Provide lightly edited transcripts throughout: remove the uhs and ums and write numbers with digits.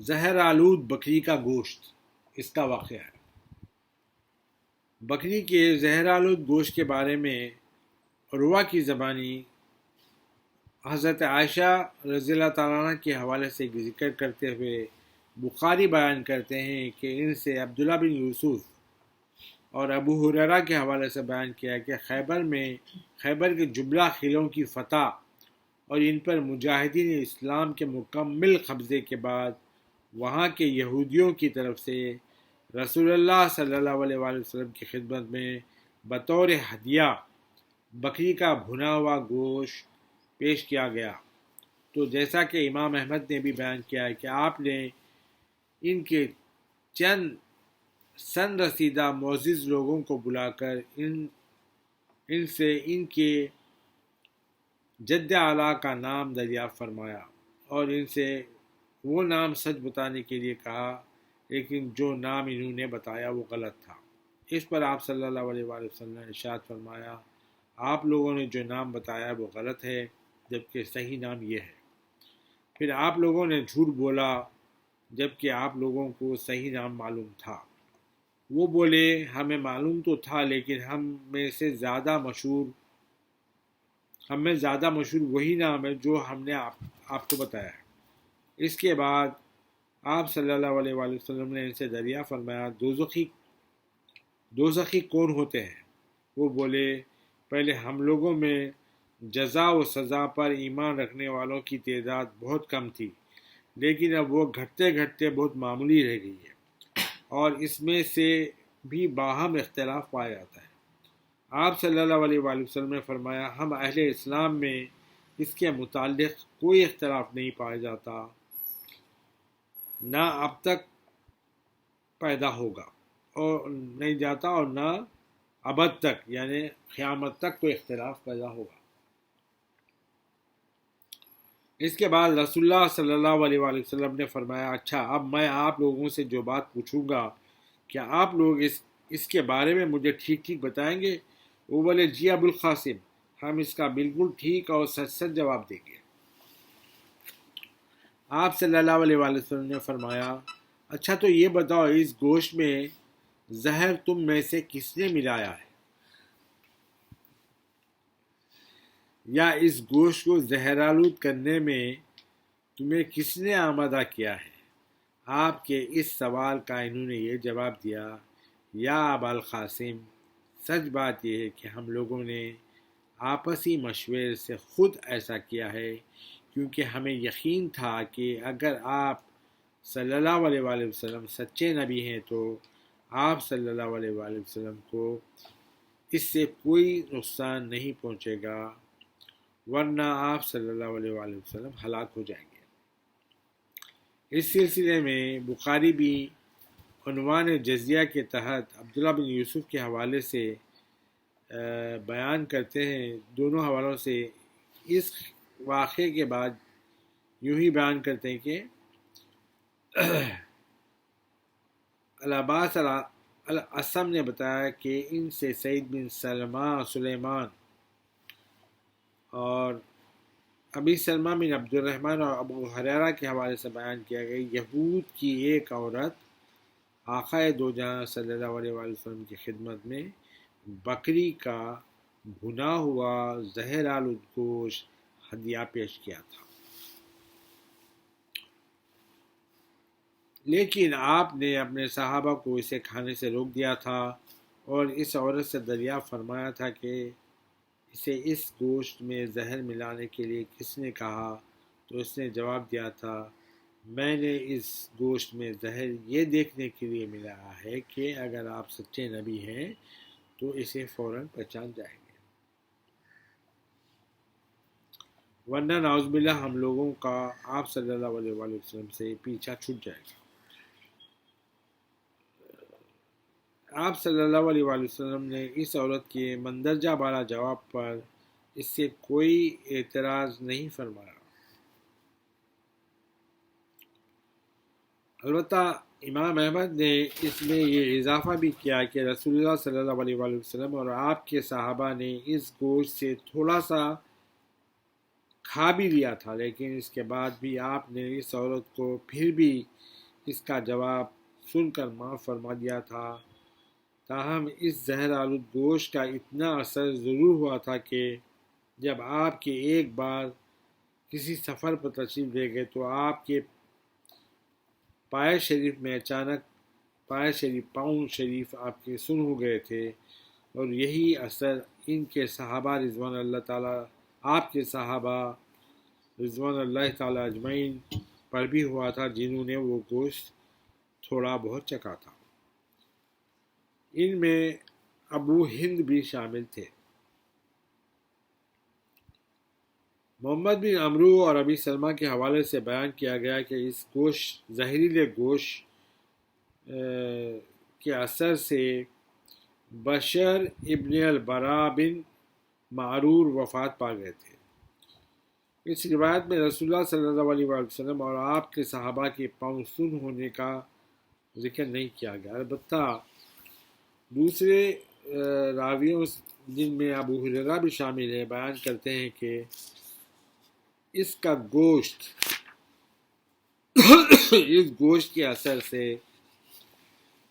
زہر آلود بکری کا گوشت، اس کا واقعہ ہے۔ بکری کے زہر آلود گوشت کے بارے میں عروہ کی زبانی حضرت عائشہ رضی اللہ تعالیٰ عنہ کے حوالے سے ذکر کرتے ہوئے بخاری بیان کرتے ہیں کہ ان سے عبداللہ بن یوسف اور ابو ہریرہ کے حوالے سے بیان کیا کہ خیبر کے جبلہ خیلوں کی فتح اور ان پر مجاہدین اسلام کے مکمل قبضے کے بعد وہاں کے یہودیوں کی طرف سے رسول اللہ صلی اللہ علیہ وآلہ وسلم کی خدمت میں بطور ہدیہ بکری کا بھنا ہوا گوشت پیش کیا گیا۔ تو جیسا کہ امام احمد نے بھی بیان کیا ہے کہ آپ نے ان کے چند سن رسیدہ معزز لوگوں کو بلا کر ان سے ان کے جد اعلیٰ کا نام دریافت فرمایا اور ان سے وہ نام سچ بتانے کے لیے کہا، لیکن جو نام انہوں نے بتایا وہ غلط تھا۔ اس پر آپ صلی اللہ علیہ وآلہ وسلم نے ارشاد فرمایا، آپ لوگوں نے جو نام بتایا وہ غلط ہے، جبکہ صحیح نام یہ ہے۔ پھر آپ لوگوں نے جھوٹ بولا جبکہ آپ لوگوں کو صحیح نام معلوم تھا۔ وہ بولے، ہمیں معلوم تو تھا لیکن ہم میں زیادہ مشہور وہی نام ہے جو ہم نے آپ کو بتایا ہے۔ اس کے بعد آپ صلی اللہ علیہ وآلہ وسلم نے ان سے دریافت فرمایا، دوزخی کون ہوتے ہیں؟ وہ بولے، پہلے ہم لوگوں میں جزا و سزا پر ایمان رکھنے والوں کی تعداد بہت کم تھی، لیکن اب وہ گھٹتے گھٹتے بہت معمولی رہ گئی ہے، اور اس میں سے بھی باہم اختلاف پایا جاتا ہے۔ آپ صلی اللہ علیہ وآلہ وسلم نے فرمایا، ہم اہل اسلام میں اس کے متعلق کوئی اختلاف نہیں پایا جاتا، نہ اب تک پیدا ہوگا اور نہیں جاتا، اور نہ ابد تک یعنی قیامت تک کوئی اختلاف پیدا ہوگا۔ اس کے بعد رسول اللہ صلی اللہ علیہ وآلہ وسلم نے فرمایا، اچھا اب میں آپ لوگوں سے جو بات پوچھوں گا کیا آپ لوگ اس کے بارے میں مجھے ٹھیک ٹھیک بتائیں گے؟ وہ بولے، جی ابو القاسم، ہم اس کا بالکل ٹھیک اور سچ سچ جواب دیں گے۔ آپ صلی اللہ علیہ وآلہ وسلم نے فرمایا، اچھا تو یہ بتاؤ، اس گوشت میں زہر تم میں سے کس نے ملایا ہے، یا اس گوشت کو زہر آلود کرنے میں تمہیں کس نے آمادہ کیا ہے؟ آپ کے اس سوال کا انہوں نے یہ جواب دیا، یا ابا القاسم، سچ بات یہ ہے کہ ہم لوگوں نے آپسی مشورے سے خود ایسا کیا ہے، کیونکہ ہمیں یقین تھا کہ اگر آپ صلی اللہ علیہ وآلہ وسلم سچے نبی ہیں تو آپ صلی اللہ علیہ وآلہ وسلم کو اس سے کوئی نقصان نہیں پہنچے گا، ورنہ آپ صلی اللہ علیہ وآلہ وسلم ہلاک ہو جائیں گے۔ اس سلسلے میں بخاری بھی عنوان جزیہ کے تحت عبداللہ بن یوسف کے حوالے سے بیان کرتے ہیں۔ دونوں حوالوں سے اس واقعے کے بعد یوں ہی بیان کرتے ہیں کہ العباس الاسم نے بتایا کہ ان سے سعید بن سلیمان اور ابی سلمہ بن عبد الرحمن اور ابو ہریرہ کے حوالے سے بیان کیا گیا، یہود کی ایک عورت آقا دو جہاں صلی اللہ علیہ وآلہ وسلم کی خدمت میں بکری کا بھنا ہوا زہر آلود گوشت ہدیہ پیش کیا تھا، لیکن آپ نے اپنے صحابہ کو اسے کھانے سے روک دیا تھا اور اس عورت سے دریافت فرمایا تھا کہ اسے اس گوشت میں زہر ملانے کے لیے کس نے کہا، تو اس نے جواب دیا تھا، میں نے اس گوشت میں زہر یہ دیکھنے کے لیے ملایا ہے کہ اگر آپ سچے نبی ہیں تو اسے فوراً پہچان جائیں گے، ورنہ نعوذ باللہ ہم لوگوں کا آپ صلی اللہ علیہ وآلہ وسلم سے پیچھا چھوٹ جائے گا۔ آپ صلی اللہ علیہ وآلہ وسلم نے اس عورت کے مندرجہ بالا جواب پر اس سے کوئی اعتراض نہیں فرمایا۔ البتہ امام احمد نے اس میں یہ اضافہ بھی کیا کہ رسول اللہ صلی اللہ علیہ وآلہ وسلم اور آپ کے صحابہ نے اس گوشت سے تھوڑا سا کھا بھی لیا تھا، لیکن اس کے بعد بھی آپ نے اس عورت کو پھر بھی اس کا جواب سن کر معاف فرما دیا تھا۔ تاہم اس زہر آلود گوشت کا اتنا اثر ضرور ہوا تھا کہ جب آپ کے ایک بار کسی سفر پر تشریف لے گئے تو آپ کے پائے شریف میں اچانک پاؤں شریف آپ کے سن ہو گئے تھے، اور یہی اثر ان کے صحابہ رضوان اللہ تعالیٰ آپ کے صحابہ رضوان اللہ تعالیٰ اجمعین پر بھی ہوا تھا، جنہوں نے وہ گوشت تھوڑا بہت چکھا تھا۔ ان میں ابو ہند بھی شامل تھے۔ محمد بن عمرو اور ابی سلمہ کے حوالے سے بیان کیا گیا کہ اس زہریلے گوشت کے اثر سے بشر ابن البراء بن معرور وفات پا گئے تھے۔ اس روایت میں رسول اللہ صلی اللہ علیہ وسلم اور آپ کے صحابہ کے پاؤں سن ہونے کا ذکر نہیں کیا گیا۔ البتہ دوسرے راویوں جن میں ابو ہریرہ بھی شامل ہے بیان کرتے ہیں کہ اس گوشت کے اثر سے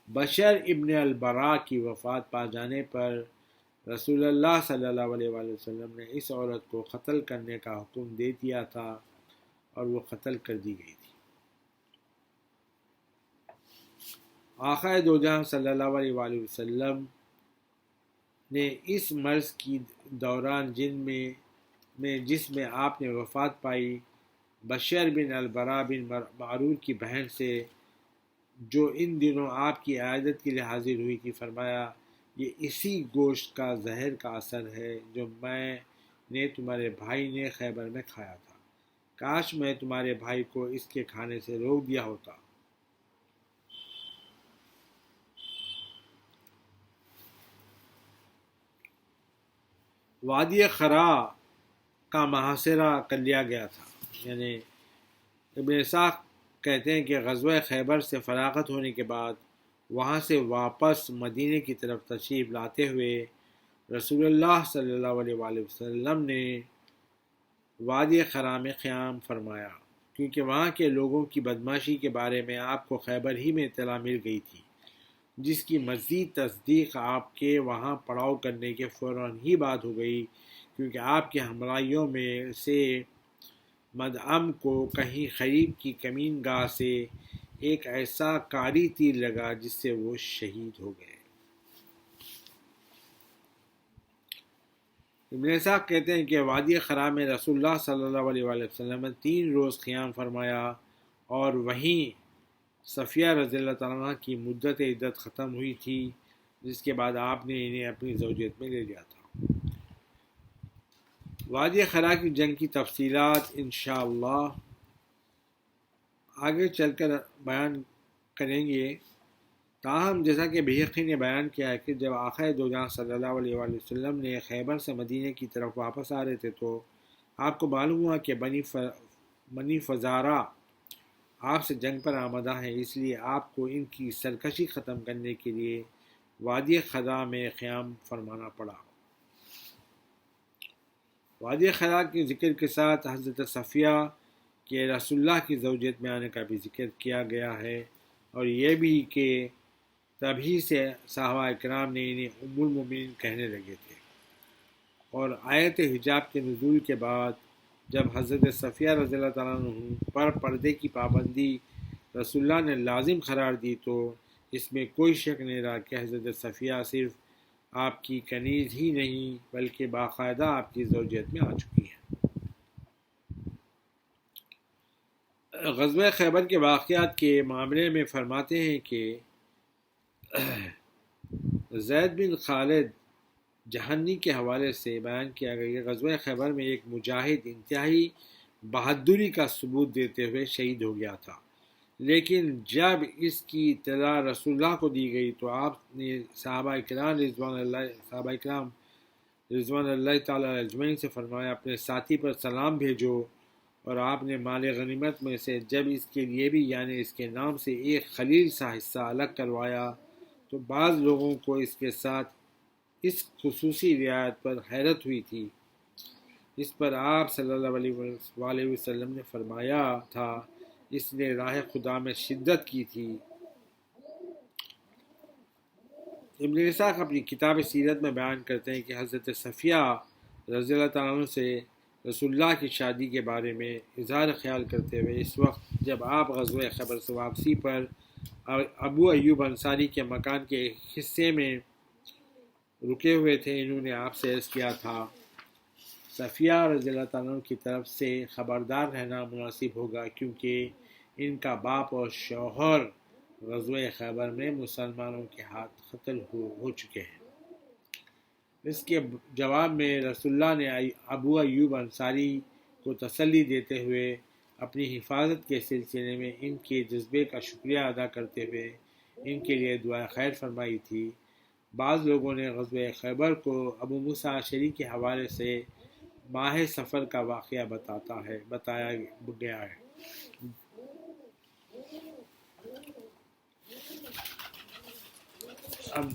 بشر ابن البراء کی وفات پا جانے پر رسول اللہ صلی اللہ علیہ وسلم نے اس عورت کو قتل کرنے کا حکم دے دیا تھا، اور وہ قتل کر دی گئی تھی۔ آقا دو جہاں صلی اللہ علیہ وآلہ وسلم نے اس مرض کی دوران جس میں آپ نے وفات پائی بشر بن البراء بن معرور کی بہن سے، جو ان دنوں آپ کی عیادت کے لیے حاضر ہوئی تھی، فرمایا یہ اسی گوشت کا زہر کا اثر ہے جو میں نے تمہارے بھائی نے خیبر میں کھایا تھا، کاش میں تمہارے بھائی کو اس کے کھانے سے روک دیا ہوتا۔ وادی خرا کا محاصرہ کر لیا گیا تھا، یعنی ابن اسحاق کہتے ہیں کہ غزوہ خیبر سے فراغت ہونے کے بعد وہاں سے واپس مدینے کی طرف تشریف لاتے ہوئے رسول اللہ صلی اللہ علیہ وآلہ وسلم نے وادی خرا میں قیام فرمایا، کیونکہ وہاں کے لوگوں کی بدماشی کے بارے میں آپ کو خیبر ہی میں اطلاع مل گئی تھی، جس کی مزید تصدیق آپ کے وہاں پڑاؤ کرنے کے فوراً ہی بعد ہو گئی، کیونکہ آپ کے ہمراہیوں میں سے مدعم کو کہیں قریب کی کمین گاہ سے ایک ایسا کاری تیر لگا جس سے وہ شہید ہو گئے۔ ابن اسحاق کہتے ہیں کہ وادی خرا میں رسول اللہ صلی اللہ علیہ وآلہ وسلم نے 3 روز قیام فرمایا، اور وہیں صفیہ رضی اللہ تعالیٰ عنہ کی مدت عدت ختم ہوئی تھی، جس کے بعد آپ نے انہیں اپنی زوجیت میں لے لیا تھا۔ وادی خرا کی جنگ کی تفصیلات انشاءاللہ آگے چل کر بیان کریں گے، تاہم جیسا کہ بہقی نے بیان کیا ہے کہ جب آقا دو جہاں صلی اللہ علیہ وآلہ وسلم نے خیبر سے مدینے کی طرف واپس آ رہے تھے تو آپ کو معلوم ہوا کہ بنی فزارہ آپ سے جنگ پر آمدہ ہیں، اس لیے آپ کو ان کی سرکشی ختم کرنے کے لیے وادی خرا میں قیام فرمانا پڑا۔ وادی خرا کے ذکر کے ساتھ حضرت صفیہ کے رسول اللہ کی زوجیت میں آنے کا بھی ذکر کیا گیا ہے، اور یہ بھی کہ تبھی سے صحابہ اکرام نے انہیں ام المومنین کہنے لگے تھے، اور آیت حجاب کے نزول کے بعد جب حضرت صفیہ رضی اللہ تعالیٰ عنہ پر پردے کی پابندی رسول اللہ نے لازم قرار دی تو اس میں کوئی شک نہیں رہا کہ حضرت صفیہ صرف آپ کی کنیز ہی نہیں بلکہ باقاعدہ آپ کی زوجیت میں آ چکی ہیں۔ غزوہ خیبر کے واقعات کے معاملے میں فرماتے ہیں کہ زید بن خالد جہنی کے حوالے سے بیان کیا گیا کہ غزوہ خیبر میں ایک مجاہد انتہائی بہادری کا ثبوت دیتے ہوئے شہید ہو گیا تھا، لیکن جب اس کی اطلاع رسول اللہ کو دی گئی تو آپ نے صحابہ اکرام رضوان اللہ تعالیٰ اجمعین سے فرمایا اپنے ساتھی پر سلام بھیجو، اور آپ نے مال غنیمت میں سے جب اس کے لیے بھی یعنی اس کے نام سے ایک خلیل سا حصہ الگ کروایا تو بعض لوگوں کو اس کے ساتھ اس خصوصی رعایت پر حیرت ہوئی تھی، اس پر آپ صلی اللہ علیہ وسلم نے فرمایا تھا، اس نے راہ خدا میں شدت کی تھی۔ ابن اسحاق اپنی کتاب سیرت میں بیان کرتے ہیں کہ حضرت صفیہ رضی اللہ تعالیٰ عنہ سے رسول اللہ کی شادی کے بارے میں اظہار خیال کرتے ہوئے، اس وقت جب آپ غزوہ خیبر سے واپسی پر ابو ایوب انصاری کے مکان کے ایک حصے میں رکے ہوئے تھے، انہوں نے آپ سے عرض کیا تھا، صفیہ رضی اللہ تعالیٰ عنہ کی طرف سے خبردار رہنا مناسب ہوگا، کیونکہ ان کا باپ اور شوہر غزوہ خیبر میں مسلمانوں کے ہاتھ قتل ہو چکے ہیں۔ اس کے جواب میں رسول اللہ نے ابو ایوب انصاری کو تسلی دیتے ہوئے اپنی حفاظت کے سلسلے میں ان کے جذبے کا شکریہ ادا کرتے ہوئے ان کے لیے دعا خیر فرمائی تھی۔ بعض لوگوں نے غزوہ خیبر کو ابو موسیٰ اشعری کے حوالے سے ماہ سفر کا واقعہ بتایا گیا ہے۔ اب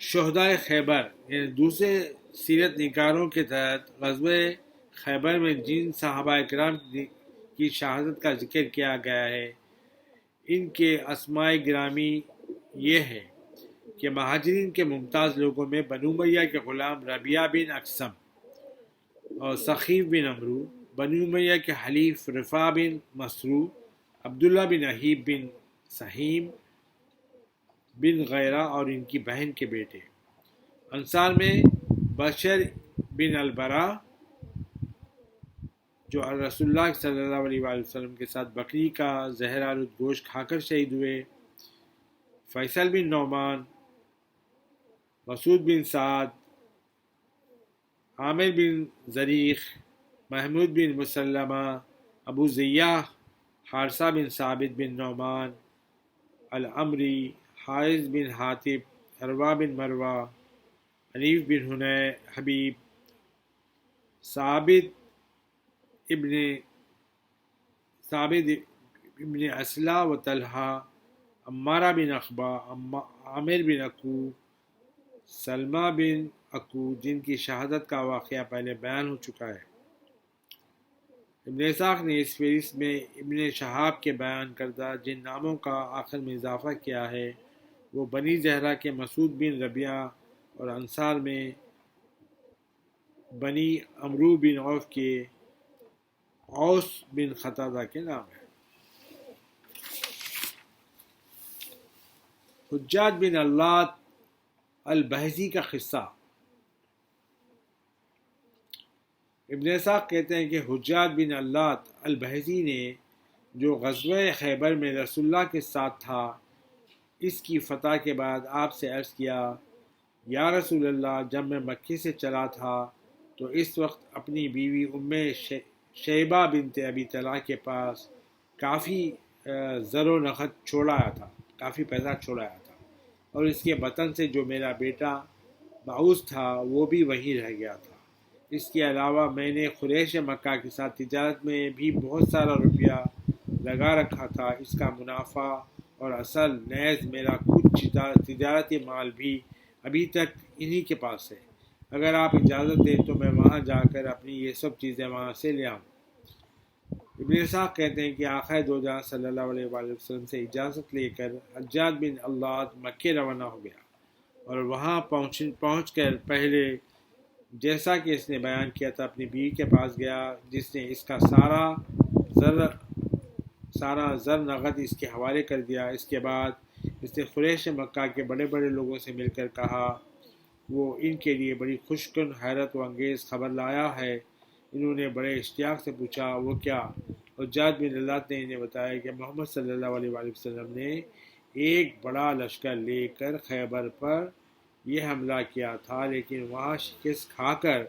شہدائے خیبر، یعنی دوسرے سیرت نگاروں کے تحت غزوہ خیبر میں جن صحابہ اکرام کی شہادت کا ذکر کیا گیا ہے، ان کے اسماء گرامی یہ ہے کہ مہاجرین کے ممتاز لوگوں میں بنو امیہ کے غلام ربیعہ بن اقسم اور سخیف بن عمرو، بنو امیہ کے حلیف رفاع بن مسروع، عبداللہ بن اہیب بن سہیم بن غیرہ اور ان کی بہن کے بیٹے۔ انصار میں بشر بن البراء جو رسول اللہ صلی اللہ علیہ وآلہ وسلم کے ساتھ بکری کا زہر آلود گوشت کھا کر شہید ہوئے، فیصل بن نعمان، مسعود بن سعد، عامر بن زریق، محمود بن مسلمہ، ابو زیاح، حارثہ بن ثابت بن نعمان العمری، حارث بن حاتب، عروہ بن مروہ، حنیف بن حبیب، ثابت ابن اسلح و طلحہ، عمارہ بن اخبا، عامر بن اکو، سلمہ بن اکو، جن کی شہادت کا واقعہ پہلے بیان ہو چکا ہے۔ ابن اسحاق نے اس فہرست میں ابن شہاب کے بیان کردہ جن ناموں کا آخر میں اضافہ کیا ہے، وہ بنی زہرہ کے مسعود بن ربیعہ اور انصار میں بنی عمرو بن عوف کے اوس بن قتادہ کے نام ہیں۔ حجاج بن اللات البہزی کا قصہ۔ ابن اسحاق کہتے ہیں کہ حجاج بن اللات البہزی نے، جو غزوہ خیبر میں رسول اللہ کے ساتھ تھا، اس کی فتح کے بعد آپ سے عرض کیا، یا رسول اللہ، جب میں مکے سے چلا تھا تو اس وقت اپنی بیوی ام شیبہ بنت ابی طلحہ کے پاس کافی زر و نخد چھوڑایا تھا، کافی پیسہ چھوڑایا تھا، اور اس کے بطن سے جو میرا بیٹا بعوض تھا وہ بھی وہیں رہ گیا تھا۔ اس کے علاوہ میں نے قریش مکہ کے ساتھ تجارت میں بھی بہت سارا روپیہ لگا رکھا تھا، اس کا منافع اور اصل نیز میرا کچھ تجارتی مال بھی ابھی تک انہی کے پاس ہے۔ اگر آپ اجازت دیں تو میں وہاں جا کر اپنی یہ سب چیزیں وہاں سے لے آؤں۔ ابن اسحاق کہتے ہیں کہ آقا دو جہاں صلی اللہ علیہ وآلہ وسلم سے اجازت لے کر حجاج بن اللات مکے روانہ ہو گیا، اور وہاں پہنچ کر پہلے جیسا کہ اس نے بیان کیا تھا اپنی بیوی کے پاس گیا، جس نے اس کا سارا زر نقد اس کے حوالے کر دیا۔ اس کے بعد اس نے قریش مکہ کے بڑے بڑے لوگوں سے مل کر کہا، وہ ان کے لیے بڑی خوش کن حیرت و انگیز خبر لایا ہے۔ انہوں نے بڑے اشتیاق سے پوچھا، وہ کیا؟ حجاج بن اللات نے انہیں بتایا کہ محمد صلی اللہ علیہ وآلہ وسلم نے ایک بڑا لشکر لے کر خیبر پر یہ حملہ کیا تھا، لیکن وہاں شکست کھا کر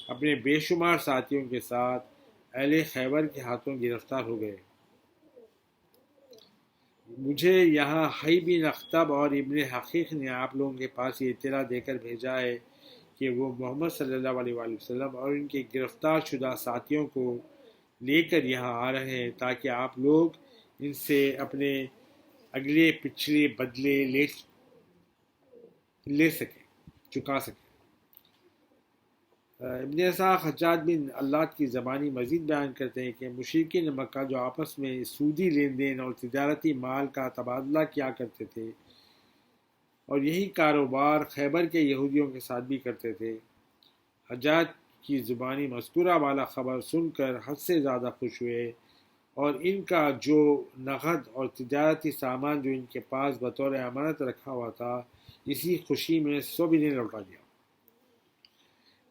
اپنے بے شمار ساتھیوں کے ساتھ اہل خیبر کے ہاتھوں گرفتار ہو گئے۔ مجھے یہاں حی بن اخطب اور ابن حقیق نے آپ لوگوں کے پاس یہ اطلاع دے کر بھیجا ہے کہ وہ محمد صلی اللہ علیہ وآلہ وسلم اور ان کے گرفتار شدہ ساتھیوں کو لے کر یہاں آ رہے ہیں، تاکہ آپ لوگ ان سے اپنے اگلے پچھلے بدلے لے سکیں، چکا سکیں۔ ابن اسحاق حجاج بن اللات کی زبانی مزید بیان کرتے ہیں کہ مشرکین مکہ جو آپس میں سودی لین دین اور تجارتی مال کا تبادلہ کیا کرتے تھے اور یہی کاروبار خیبر کے یہودیوں کے ساتھ بھی کرتے تھے، حجاج کی زبانی مذکورہ والا خبر سن کر حد سے زیادہ خوش ہوئے اور ان کا جو نقد اور تجارتی سامان جو ان کے پاس بطور امانت رکھا ہوا تھا اسی خوشی میں سب انہیں لوٹا دیا۔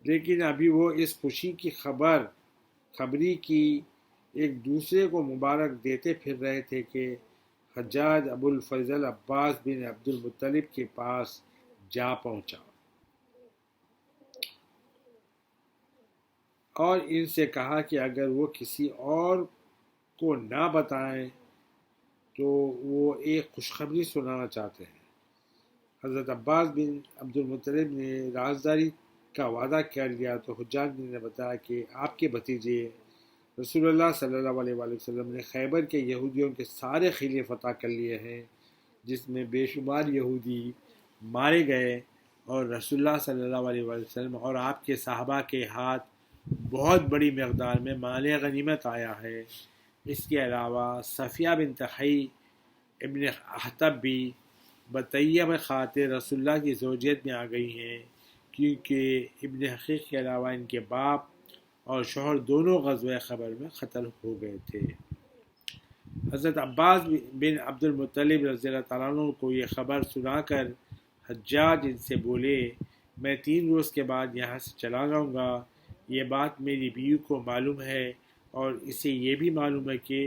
لیکن ابھی وہ اس خوشی کی خبری کی ایک دوسرے کو مبارک دیتے پھر رہے تھے کہ حجاج ابو الفضل عباس بن عبد المطلب کے پاس جا پہنچا اور ان سے کہا کہ اگر وہ کسی اور کو نہ بتائیں تو وہ ایک خوشخبری سنانا چاہتے ہیں۔ حضرت عباس بن عبد المطلب نے رازداری کا وعدہ کر لیا تو حجاج نے بتایا کہ آپ کے بھتیجے رسول اللہ صلی اللہ علیہ وآلہ وسلم نے خیبر کے یہودیوں کے سارے قلعے فتح کر لیے ہیں، جس میں بے شمار یہودی مارے گئے اور رسول اللہ صلی اللہ علیہ وآلہ وسلم اور آپ کے صحابہ کے ہاتھ بہت بڑی مقدار میں مال غنیمت آیا ہے۔ اس کے علاوہ صفیہ بنت حی ابن احتب بھی بطیب خاطر رسول اللہ کی زوجیت میں آ گئی ہیں، کیونکہ ابن حقیق کے علاوہ ان کے باپ اور شوہر دونوں غزوہ خیبر میں قتل ہو گئے تھے۔ حضرت عباس بن عبد المطلب رضی اللہ تعالیٰ عنہ کو یہ خبر سنا کر حجاج ان سے بولے، میں 3 روز کے بعد یہاں سے چلا جاؤں گا۔ یہ بات میری بیوی کو معلوم ہے اور اسے یہ بھی معلوم ہے کہ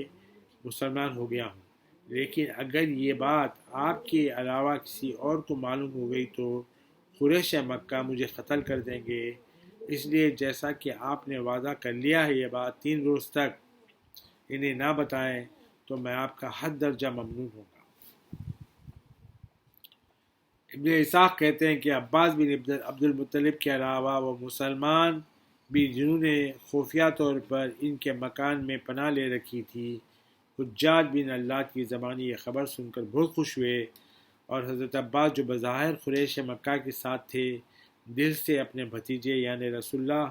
مسلمان ہو گیا ہوں، لیکن اگر یہ بات آپ کے علاوہ کسی اور کو معلوم ہو گئی تو قریش مکہ مجھے قتل کر دیں گے، اس لیے جیسا کہ آپ نے وعدہ کر لیا ہے یہ بات 3 روز تک انہیں نہ بتائیں تو میں آپ کا حد درجہ ممنون ہوں گا۔ ابن اسحاق کہتے ہیں کہ عباس بن عبد المطلب کے علاوہ وہ مسلمان بھی جنہوں نے خفیہ طور پر ان کے مکان میں پناہ لے رکھی تھی، حجاج بن اللہ کی زبانی یہ خبر سن کر بہت خوش ہوئے اور حضرت عباس جو بظاہر قریش مکہ کے ساتھ تھے دل سے اپنے بھتیجے یعنی رسول اللہ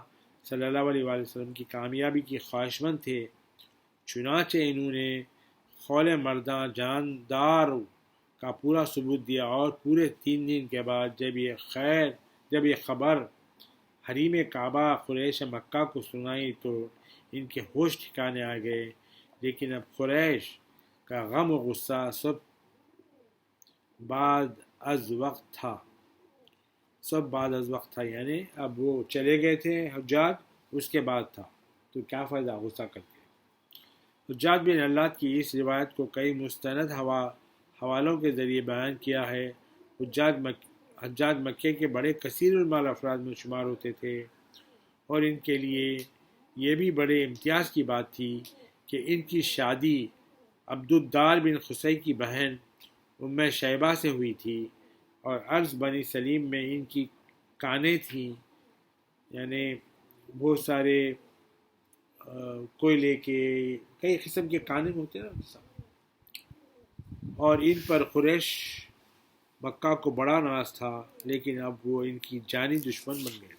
صلی اللہ علیہ وآلہ وسلم کی کامیابی کی خواہشمند تھے، چنانچہ انہوں نے قول مرداں جاندار کا پورا ثبوت دیا اور پورے 3 دن کے بعد جب یہ خبر حریم کعبہ قریش مکہ کو سنائی تو ان کے ہوش ٹھکانے آ گئے، لیکن اب قریش کا غم و غصہ سب بعد از وقت تھا، یعنی اب وہ چلے گئے تھے حجاج، اس کے بعد تھا تو کیا فائدہ غصہ کر کے۔ حجاج بن اللہ کی اس روایت کو کئی مستند حوالوں کے ذریعے بیان کیا ہے۔ حجاج مکے کے بڑے کثیر المال افراد میں شمار ہوتے تھے اور ان کے لیے یہ بھی بڑے امتیاز کی بات تھی کہ ان کی شادی عبدالدار بن قصی کی بہن ام شیبہ سے ہوئی تھی اور عرض بنی سلیم میں ان کی کانیں تھیں، یعنی بہت سارے کوئلے کے کئی قسم کے کانے ہوتے ہیں نا، اور ان پر قریش مکہ کو بڑا ناز تھا، لیکن اب وہ ان کی جانی دشمن بن گئے۔